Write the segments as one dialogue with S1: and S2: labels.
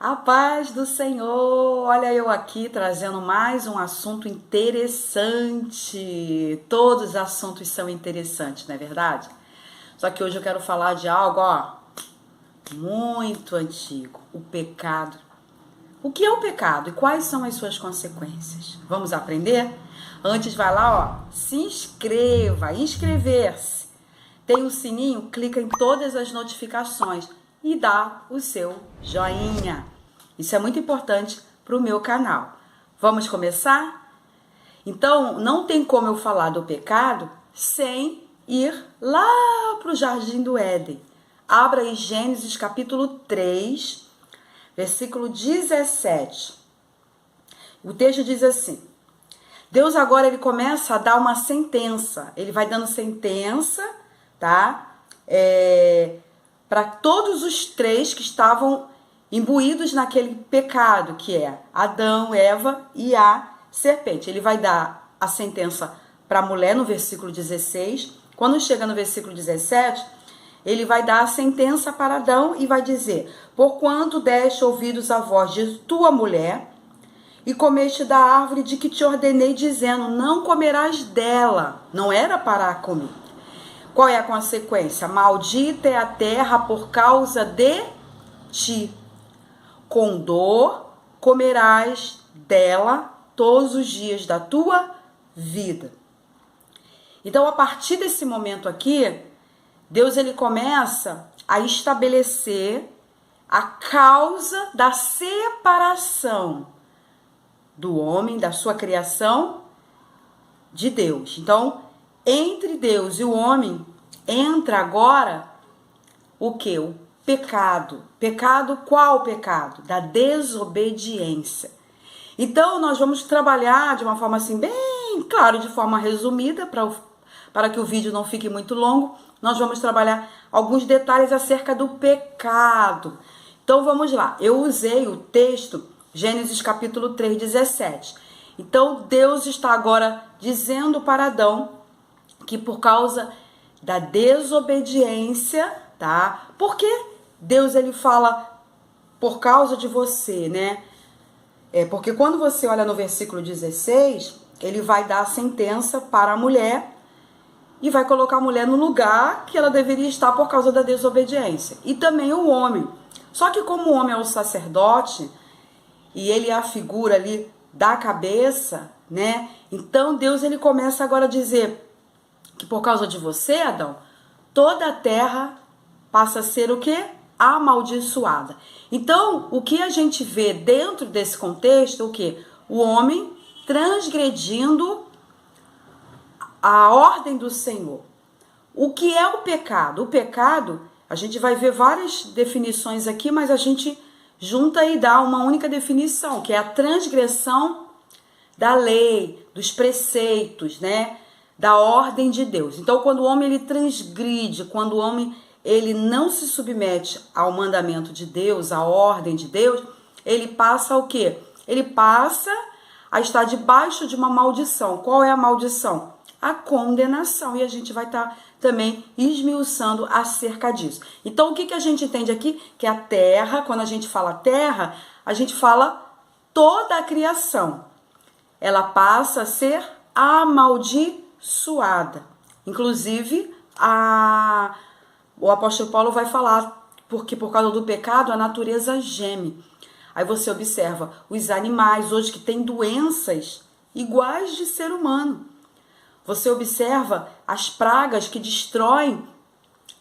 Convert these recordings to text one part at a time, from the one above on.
S1: A paz do Senhor! Olha eu aqui trazendo mais um assunto interessante. Todos os assuntos são interessantes, não é verdade? Só que hoje eu quero falar de algo, muito antigo, o pecado. O que é o pecado e quais são as suas consequências? Vamos aprender? Antes vai lá, se inscreva, inscrever-se. Tem o sininho, clica em todas as notificações e dá o seu joinha. Isso é muito importante para o meu canal. Vamos começar? Então, não tem como eu falar do pecado sem ir lá para o Jardim do Éden. Abra aí Gênesis capítulo 3, versículo 17. O texto diz assim: Deus agora ele começa a dar uma sentença. Ele vai dando sentença, tá? Para todos os três que estavam imbuídos naquele pecado, que é Adão, Eva e a serpente. Ele vai dar a sentença para a mulher no versículo 16. Quando chega no versículo 17, ele vai dar a sentença para Adão e vai dizer: porquanto deste ouvidos à voz de tua mulher e comeste da árvore de que te ordenei, dizendo, não comerás dela. Não era para comer. Qual é a consequência? Maldita é a terra por causa de ti. Com dor comerás dela todos os dias da tua vida. Então, a partir desse momento aqui, Deus ele começa a estabelecer a causa da separação do homem, da sua criação, de Deus. Então, entre Deus e o homem, entra agora o quê? O pecado. Pecado, qual pecado? Da desobediência. Então, nós vamos trabalhar de uma forma assim, bem claro, de forma resumida, para que o vídeo não fique muito longo. Nós vamos trabalhar alguns detalhes acerca do pecado. Então, vamos lá. Eu usei o texto Gênesis capítulo 3, 17. Então, Deus está agora dizendo para Adão que por causa da desobediência, tá? Porque Deus ele fala por causa de você, né? Porque quando você olha no versículo 16, ele vai dar a sentença para a mulher e vai colocar a mulher no lugar que ela deveria estar por causa da desobediência. E também o homem. Só que como o homem é o sacerdote e ele é a figura ali da cabeça, né? Então Deus ele começa agora a dizer que por causa de você, Adão, toda a terra passa a ser o quê? Amaldiçoada. Então, o que a gente vê dentro desse contexto, o quê? O homem transgredindo a ordem do Senhor. O que é o pecado? O pecado, a gente vai ver várias definições aqui, mas a gente junta e dá uma única definição, que é a transgressão da lei, dos preceitos, né? Da ordem de Deus. Então, quando o homem ele transgride, quando o homem ele não se submete ao mandamento de Deus, à ordem de Deus, ele passa o quê? Ele passa a estar debaixo de uma maldição. Qual é a maldição? A condenação. E a gente vai estar também esmiuçando acerca disso. Então, o que a gente entende aqui? Que a terra, quando a gente fala terra, a gente fala toda a criação. Ela passa a ser amaldiçoada. Inclusive, o apóstolo Paulo vai falar, porque por causa do pecado a natureza geme. Aí você observa os animais hoje que têm doenças iguais de ser humano. Você observa as pragas que destroem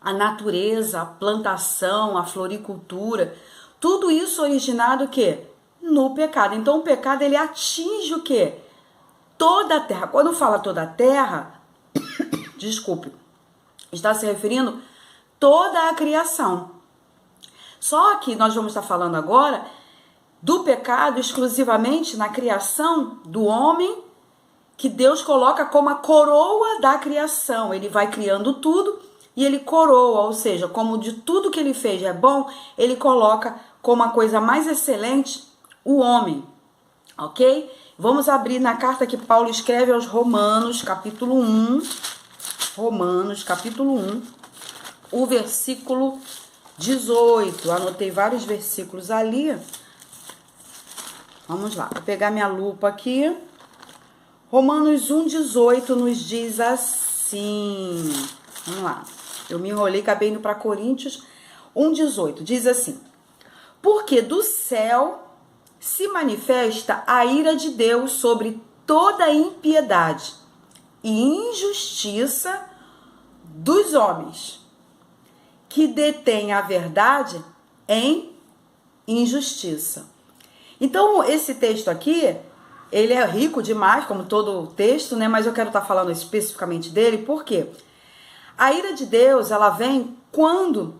S1: a natureza, a plantação, a floricultura. Tudo isso originado o quê? No pecado. Então o pecado ele atinge o quê? Toda a terra. Quando fala toda a terra, desculpe, está se referindo toda a criação. Só que nós vamos estar falando agora do pecado exclusivamente na criação do homem, que Deus coloca como a coroa da criação. Ele vai criando tudo e ele coroa, ou seja, como de tudo que ele fez é bom, ele coloca como a coisa mais excelente o homem, ok? Vamos abrir na carta que Paulo escreve aos Romanos, capítulo 1, Romanos, capítulo 1, o versículo 18. Anotei vários versículos ali Vamos lá, vou pegar minha lupa aqui. Romanos 1,18 nos diz assim. Vamos lá. Eu me enrolei, acabei indo para Coríntios 1,18. Diz assim: porque do céu se manifesta a ira de Deus sobre toda a impiedade e injustiça dos homens, que detêm a verdade em injustiça. Então, esse texto aqui, ele é rico demais, como todo texto, né? Mas eu quero estar falando especificamente dele, por quê? A ira de Deus, ela vem quando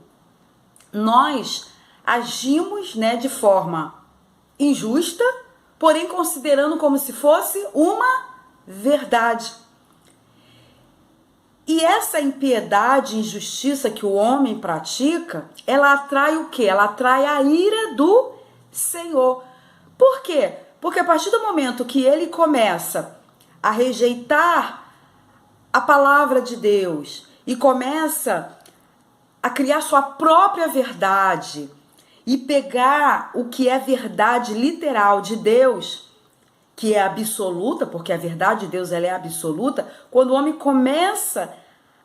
S1: nós agimos, né, de forma injusta, porém considerando como se fosse uma verdade. E essa impiedade e injustiça que o homem pratica, ela atrai o quê? Ela atrai a ira do Senhor. Por quê? Porque a partir do momento que ele começa a rejeitar a palavra de Deus e começa a criar sua própria verdade e pegar o que é verdade literal de Deus, que é absoluta, porque a verdade de Deus ela é absoluta, quando o homem começa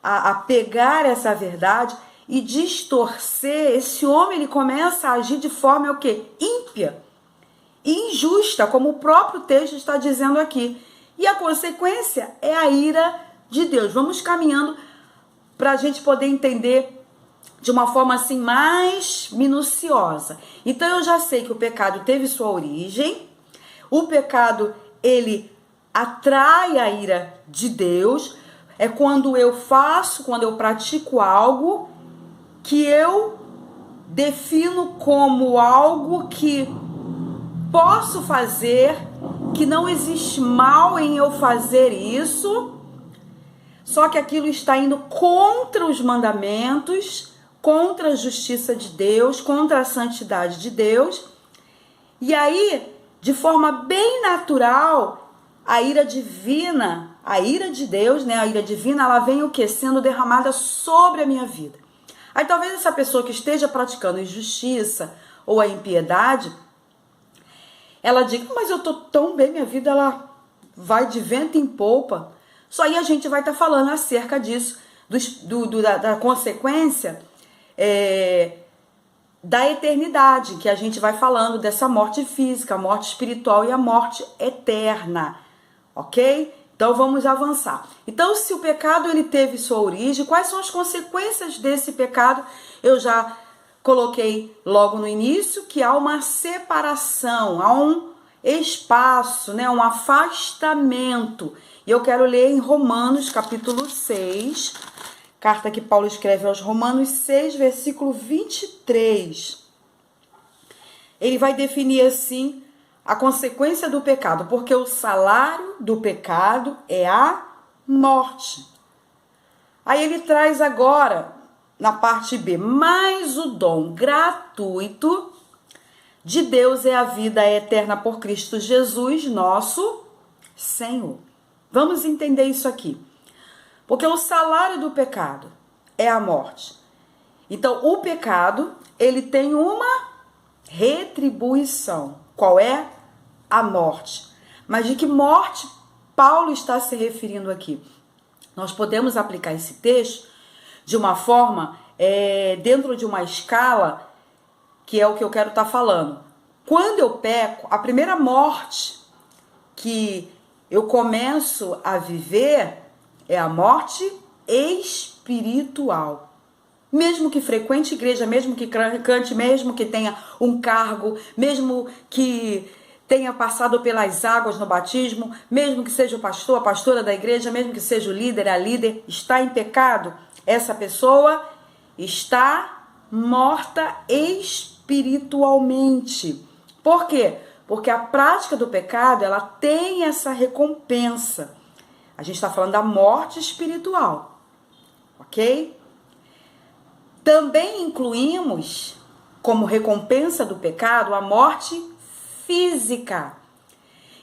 S1: a pegar essa verdade e distorcer, esse homem ele começa a agir de forma o quê? Ímpia e injusta, como o próprio texto está dizendo aqui. E a consequência é a ira de Deus. Vamos caminhando para a gente poder entender de uma forma assim mais minuciosa. Então eu já sei que o pecado teve sua origem. O pecado, ele atrai a ira de Deus. É quando eu pratico algo que eu defino como algo que posso fazer, que não existe mal em eu fazer isso, só que aquilo está indo contra os mandamentos, contra a justiça de Deus, contra a santidade de Deus. E aí, de forma bem natural, a ira divina, a ira de Deus, né? A ira divina, ela vem o quê? Sendo derramada sobre a minha vida. Aí talvez essa pessoa que esteja praticando injustiça ou a impiedade, ela diga, mas eu tô tão bem, minha vida ela vai de vento em polpa. Só aí a gente vai estar falando acerca disso, da consequência da eternidade, que a gente vai falando dessa morte física, a morte espiritual e a morte eterna, ok? Então vamos avançar. Então, se o pecado ele teve sua origem, quais são as consequências desse pecado? Eu já coloquei logo no início que há uma separação, há um espaço, né, um afastamento. E eu quero ler em Romanos, capítulo 6, carta que Paulo escreve aos Romanos 6, versículo 23. Ele vai definir assim a consequência do pecado, porque o salário do pecado é a morte. Aí ele traz agora, na parte B, mas o dom gratuito de Deus é a vida eterna por Cristo Jesus, nosso Senhor. Vamos entender isso aqui. Porque o salário do pecado é a morte. Então, o pecado, ele tem uma retribuição. Qual é? A morte. Mas de que morte Paulo está se referindo aqui? Nós podemos aplicar esse texto de uma forma, dentro de uma escala, que é o que eu quero estar falando. Quando eu peco, a primeira morte que eu começo a viver é a morte espiritual. Mesmo que frequente igreja, mesmo que cante, mesmo que tenha um cargo, mesmo que tenha passado pelas águas no batismo, mesmo que seja o pastor, a pastora da igreja, mesmo que seja o líder, a líder, está em pecado, essa pessoa está morta espiritualmente. Por quê? Porque a prática do pecado, ela tem essa recompensa. A gente está falando da morte espiritual, ok? Também incluímos, como recompensa do pecado, a morte física.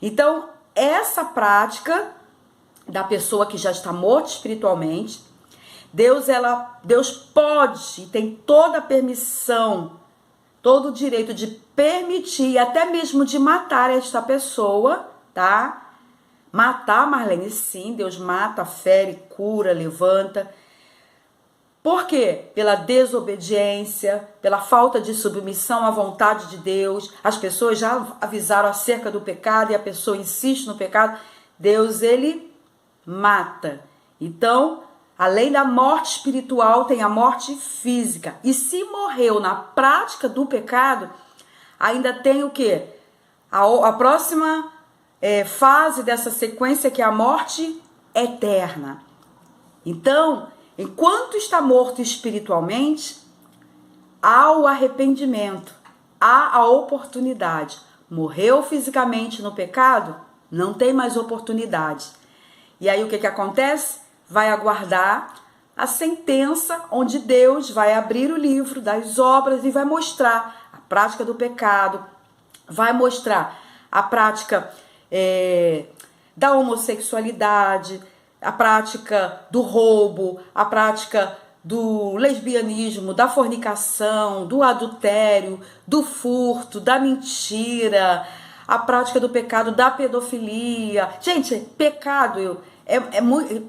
S1: Então, essa prática da pessoa que já está morta espiritualmente, Deus pode e tem toda a permissão todo o direito de permitir e até mesmo de matar esta pessoa, tá? Matar, Marlene, sim, Deus mata, fere, cura, levanta. Por quê? Pela desobediência, pela falta de submissão à vontade de Deus. As pessoas já avisaram acerca do pecado e a pessoa insiste no pecado. Deus, ele mata. Então, além da morte espiritual, tem a morte física. E se morreu na prática do pecado, ainda tem o quê? A próxima fase dessa sequência, que é a morte eterna. Então, enquanto está morto espiritualmente, há o arrependimento, há a oportunidade. Morreu fisicamente no pecado, não tem mais oportunidade. E aí o que acontece? Vai aguardar a sentença, onde Deus vai abrir o livro das obras e vai mostrar a prática do pecado, vai mostrar a prática da homossexualidade, a prática do roubo, a prática do lesbianismo, da fornicação, do adultério, do furto, da mentira, a prática do pecado da pedofilia. Gente, pecado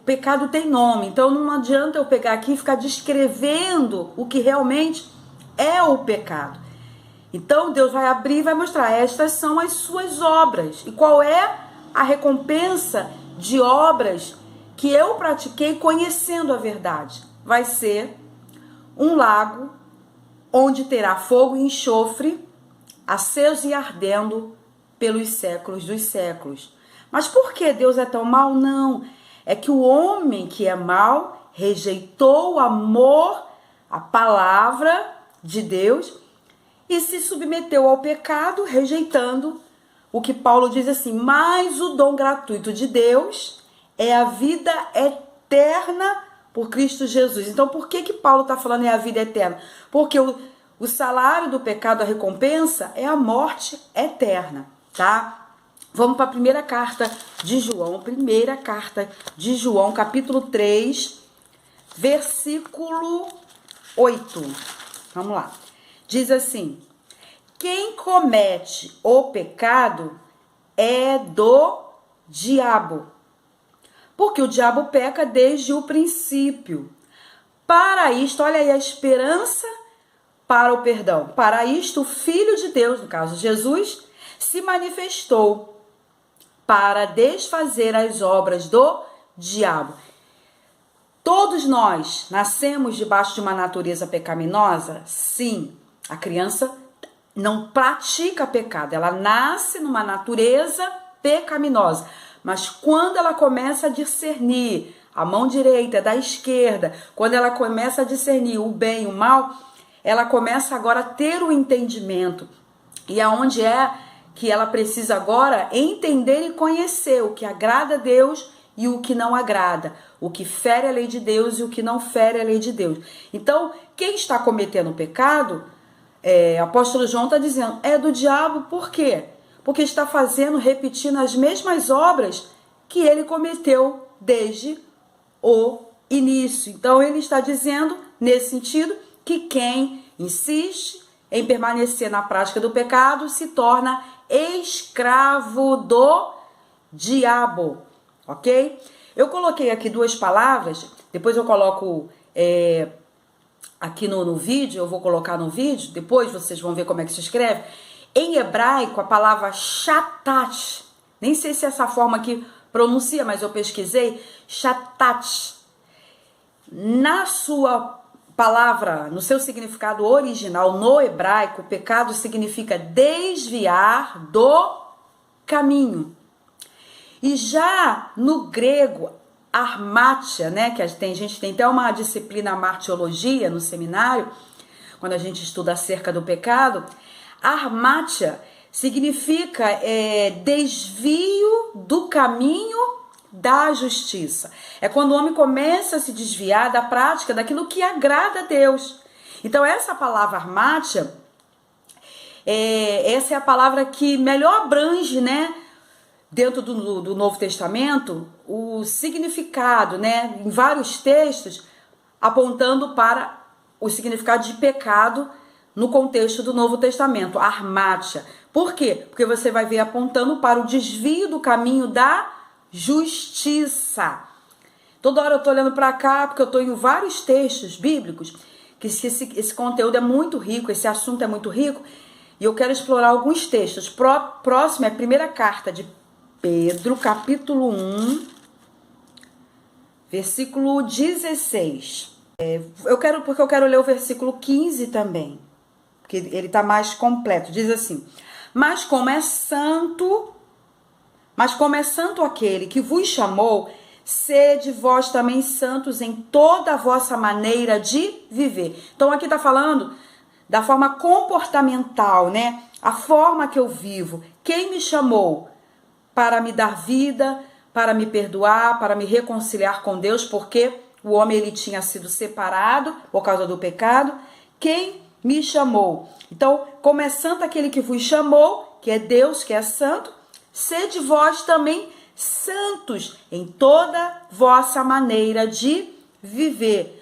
S1: pecado tem nome, então não adianta eu pegar aqui e ficar descrevendo o que realmente é o pecado. Então Deus vai abrir e vai mostrar, estas são as suas obras. E qual é a recompensa de obras que eu pratiquei conhecendo a verdade? Vai ser um lago onde terá fogo e enxofre, aceso e ardendo pelos séculos dos séculos. Mas por que Deus é tão mau? Não. É que o homem que é mau rejeitou o amor, a palavra de Deus e se submeteu ao pecado, rejeitando o que Paulo diz assim: mas o dom gratuito de Deus é a vida eterna por Cristo Jesus. Então, por que Paulo está falando é a vida eterna? Porque o salário do pecado, a recompensa, é a morte eterna, tá? Vamos para a primeira carta de João, capítulo 3, versículo 8. Vamos lá. Diz assim: quem comete o pecado é do diabo, porque o diabo peca desde o princípio. Para isto, olha aí a esperança para o perdão. Para isto, o Filho de Deus, no caso Jesus, se manifestou para desfazer as obras do diabo. Todos nós nascemos debaixo de uma natureza pecaminosa? Sim. A criança não pratica pecado, ela nasce numa natureza pecaminosa. Mas quando ela começa a discernir a mão direita da esquerda, quando ela começa a discernir o bem e o mal, ela começa agora a ter o entendimento. E aonde é que ela precisa agora entender e conhecer o que agrada a Deus e o que não agrada, o que fere a lei de Deus e o que não fere a lei de Deus. Então, quem está cometendo o pecado, o apóstolo João está dizendo, é do diabo. Por quê? Porque está repetindo as mesmas obras que ele cometeu desde o início. Então, ele está dizendo, nesse sentido, que quem insiste em permanecer na prática do pecado se torna escravo do diabo, ok? Eu coloquei aqui duas palavras, depois eu coloco aqui no vídeo, eu vou colocar no vídeo, depois vocês vão ver como é que se escreve. Em hebraico, a palavra shatat, nem sei se é essa forma que pronuncia, mas eu pesquisei, shatat. Na sua palavra, no seu significado original, no hebraico, pecado significa desviar do caminho. E já no grego, armátia, né, que a gente tem até uma disciplina martiologia no seminário, quando a gente estuda acerca do pecado, armátia significa desvio do caminho da justiça. É quando o homem começa a se desviar da prática daquilo que agrada a Deus. Então essa palavra armátia, essa é a palavra que melhor abrange, né, dentro do Novo Testamento, o significado, né, em vários textos, apontando para o significado de pecado no contexto do Novo Testamento, armátia. Por quê? Porque você vai ver apontando para o desvio do caminho da justiça. Toda hora eu estou olhando para cá, porque eu estou em vários textos bíblicos, que esse conteúdo é muito rico, esse assunto é muito rico, e eu quero explorar alguns textos. Próximo é a primeira carta de Pedro, capítulo 1, versículo 16. Porque eu quero ler o versículo 15 também, porque ele está mais completo. Diz assim: Mas como é santo aquele que vos chamou, sede vós também santos em toda a vossa maneira de viver. Então aqui está falando da forma comportamental, né? A forma que eu vivo. Quem me chamou para me dar vida, para me perdoar, para me reconciliar com Deus, porque o homem ele tinha sido separado por causa do pecado. Quem me chamou? Então, como é santo aquele que vos chamou, que é Deus, que é santo, sede vós também santos em toda vossa maneira de viver.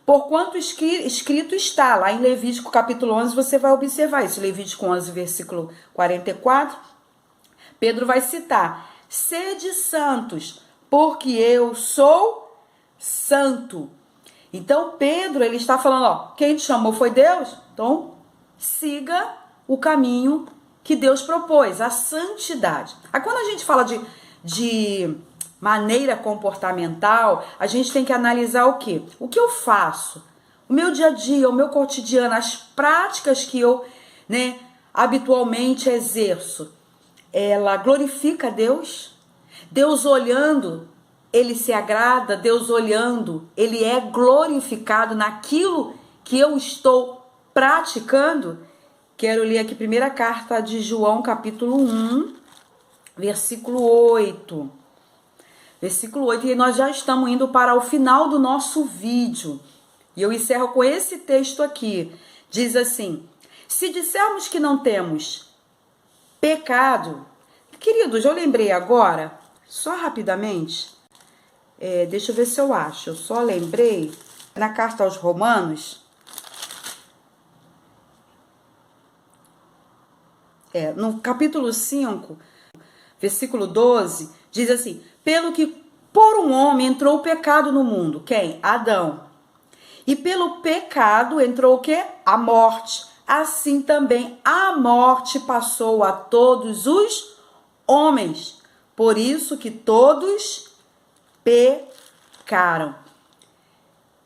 S1: Porquanto escrito está, lá em Levítico capítulo 11, você vai observar isso. Levítico 11, versículo 44, Pedro vai citar: sede santos, porque eu sou santo. Então Pedro, ele está falando, ó, quem te chamou foi Deus, então siga o caminho que Deus propôs, a santidade. Aí quando a gente fala de maneira comportamental, a gente tem que analisar o quê? O que eu faço? O meu dia a dia, o meu cotidiano, as práticas que eu, habitualmente exerço, ela glorifica a Deus? Deus olhando, ele se agrada? Deus olhando, ele é glorificado naquilo que eu estou praticando? Quero ler aqui a primeira carta de João, capítulo 1, versículo 8. Versículo 8, e nós já estamos indo para o final do nosso vídeo. E eu encerro com esse texto aqui. Diz assim: se dissermos que não temos pecado... Queridos, eu lembrei agora, só rapidamente, deixa eu ver se eu acho. Eu só lembrei, na carta aos Romanos, no capítulo 5, versículo 12, diz assim: pelo que por um homem entrou o pecado no mundo. Quem? Adão. E pelo pecado entrou o quê? A morte. Assim também a morte passou a todos os homens. Por isso que todos pecaram.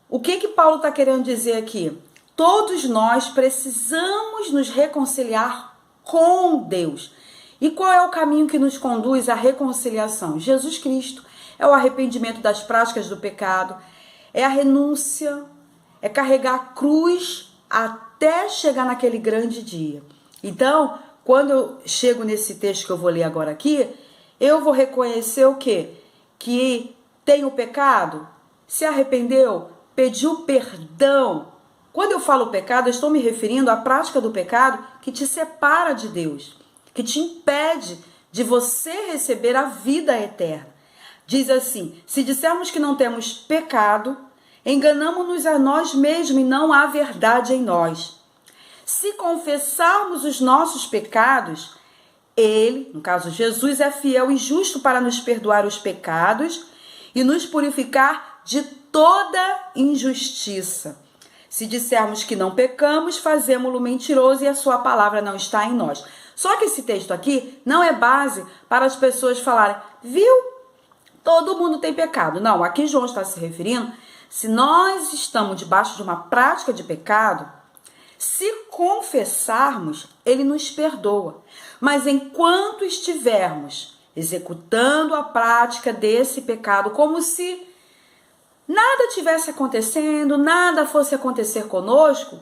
S1: O que Paulo está querendo dizer aqui? Todos nós precisamos nos reconciliar com Deus. E qual é o caminho que nos conduz à reconciliação? Jesus Cristo. É o arrependimento das práticas do pecado, é a renúncia, é carregar a cruz até chegar naquele grande dia. Então, quando eu chego nesse texto que eu vou ler agora aqui, eu vou reconhecer o quê? Que tem o pecado, se arrependeu, pediu perdão. Quando eu falo pecado, eu estou me referindo à prática do pecado que te separa de Deus, que te impede de você receber a vida eterna. Diz assim: se dissermos que não temos pecado, enganamo-nos a nós mesmos e não há verdade em nós. Se confessarmos os nossos pecados, ele, no caso Jesus, é fiel e justo para nos perdoar os pecados e nos purificar de toda injustiça. Se dissermos que não pecamos, fazemo-lo mentiroso e a sua palavra não está em nós. Só que esse texto aqui não é base para as pessoas falarem: viu? Todo mundo tem pecado. Não, aqui João está se referindo, se nós estamos debaixo de uma prática de pecado, se confessarmos, ele nos perdoa. Mas enquanto estivermos executando a prática desse pecado, como se nada tivesse acontecendo, nada fosse acontecer conosco,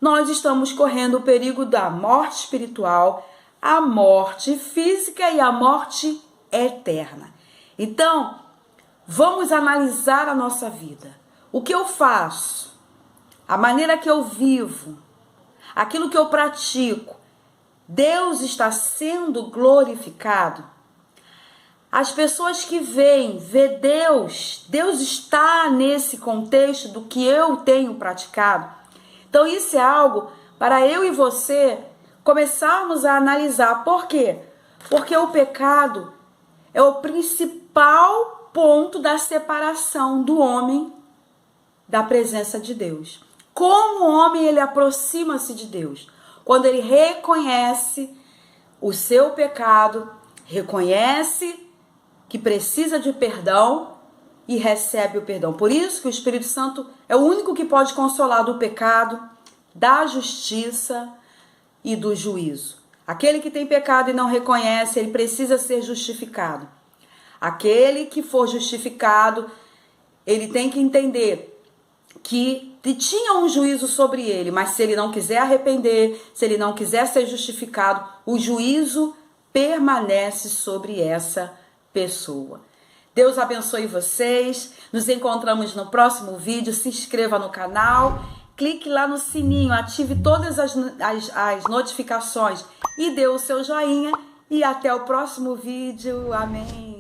S1: nós estamos correndo o perigo da morte espiritual, a morte física e a morte eterna. Então, vamos analisar a nossa vida. O que eu faço, a maneira que eu vivo, aquilo que eu pratico, Deus está sendo glorificado? As pessoas que vê Deus, Deus está nesse contexto do que eu tenho praticado? Então isso é algo para eu e você começarmos a analisar. Por quê? Porque o pecado é o principal ponto da separação do homem da presença de Deus. Como o homem ele aproxima-se de Deus? Quando ele reconhece o seu pecado, reconhece que precisa de perdão e recebe o perdão. Por isso que o Espírito Santo é o único que pode consolar do pecado, da justiça e do juízo. Aquele que tem pecado e não reconhece, ele precisa ser justificado. Aquele que for justificado, ele tem que entender que tinha um juízo sobre ele, mas se ele não quiser arrepender, se ele não quiser ser justificado, o juízo permanece sobre essa pessoa. Deus abençoe vocês. Nos encontramos no próximo vídeo. Se inscreva no canal, clique lá no sininho, ative todas as notificações e dê o seu joinha. E até o próximo vídeo. Amém.